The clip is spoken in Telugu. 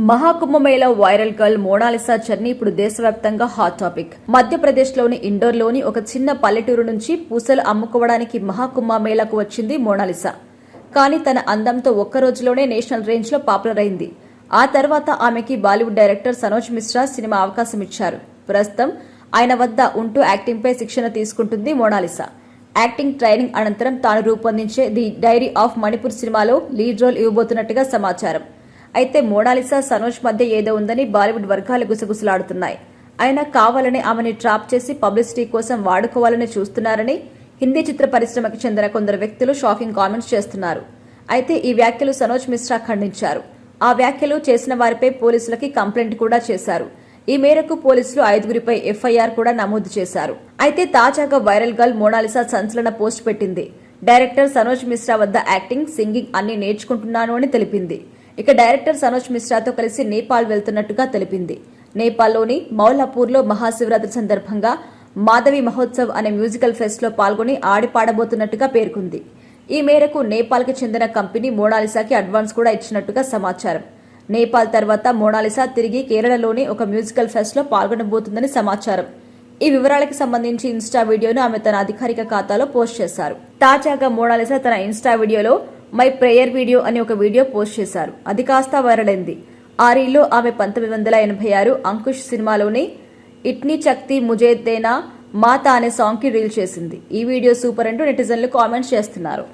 Maha Kumbh Mela viral girl Monalisa journey ఇప్పుడు దేశవ్యాప్తంగా హాట్ టాపిక్. మధ్యప్రదేశ్లోని ఇండోర్లోని ఒక చిన్న పల్లెటూరు నుంచి పూసలు అమ్ముకోవడానికి మహాకుంభమేళాకు వచ్చింది మోనాలిసా. కానీ తన అందంతో ఒక్క రోజులోనే నేషనల్ రేంజ్ లో పాపులర్ అయింది. ఆ తర్వాత ఆమెకి బాలీవుడ్ డైరెక్టర్ సనోజ్ మిశ్రా సినిమా అవకాశం ఇచ్చారు. ప్రస్తుతం ఆయన వద్ద ఉంటూ యాక్టింగ్ పై శిక్షణ తీసుకుంటుంది మోనాలిసా. యాక్టింగ్ ట్రైనింగ్ అనంతరం తాను రూపొందించే ది డైరీ ఆఫ్ మణిపూర్ సినిమాలో లీడ్ రోల్ ఇవ్వబోతున్నట్టుగా సమాచారం. అయితే మోనాలిసా సనోజ్ మధ్య ఏదో ఉందని బాలీవుడ్ వర్గాలు గుసగుసలాడుతున్నాయి. ఆయన కావాలని ఆమెని ట్రాప్ చేసి పబ్లిసిటీ కోసం వాడుకోవాలని చూస్తున్నారని హిందీ చిత్ర పరిశ్రమకు చెందిన కొందరు వ్యక్తులు షాకింగ్ కామెంట్స్ చేస్తున్నారు. అయితే ఈ వ్యాఖ్యలు సనోజ్ మిశ్రా ఖండించారు. ఆ వ్యాఖ్యలు చేసిన వారిపై పోలీసులకి కంప్లైంట్ కూడా చేశారు. ఈ మేరకు పోలీసులు 5గురిపై ఎఫ్ఐఆర్ కూడా నమోదు చేశారు. అయితే తాజాగా వైరల్ గర్ల్ మోనాలిసా సంచలన పోస్ట్ పెట్టింది. డైరెక్టర్ సనోజ్ మిశ్రా వద్ద యాక్టింగ్, సింగింగ్ అన్ని నేర్చుకుంటున్నాను అని తెలిపింది. ఇక డైరెక్టర్ సనోజ్ మిశ్రాతో కలిసి నేపాల్ వెళ్తున్నట్టుగా తెలిపింది. నేపాల్లోని మౌలాపూర్లో మహాశివరాత్రి సందర్భంగా మాధవి మహోత్సవ్ అనే మ్యూజికల్ ఫెస్ట్ లో పాల్గొని ఆడిపాడబోతున్నట్టుగా పేర్కొంది. ఈ మేరకు నేపాల్ కి చెందిన కంపెనీ మోనాలిసాకి అడ్వాన్స్ కూడా ఇచ్చినట్టుగా సమాచారం. నేపాల్ తర్వాత మోనాలిసా తిరిగి కేరళలోని ఒక మ్యూజికల్ ఫెస్ట్ లో పాల్గొనబోతుందని సమాచారం. ఈ వివరాలకు సంబంధించి ఇన్స్టా వీడియోను ఆమె తన అధికారిక ఖాతాలో పోస్ట్ చేశారు. తాజాగా మోనాలిసా తన ఇన్స్టా వీడియోలో మై ప్రేయర్ వీడియో అని ఒక వీడియో పోస్ట్ చేశారు. అది కాస్త వైరల్ అయింది. ఆ రీల్లో ఆమె 1986 అంకుష్ సినిమాలోని ఇట్నీ చక్తి ముజే దేనా మాతా అనే సాంగ్ కి రీల్ చేసింది. ఈ వీడియో సూపర్ అంటూ నెటిజన్లు కామెంట్స్ చేస్తున్నారు.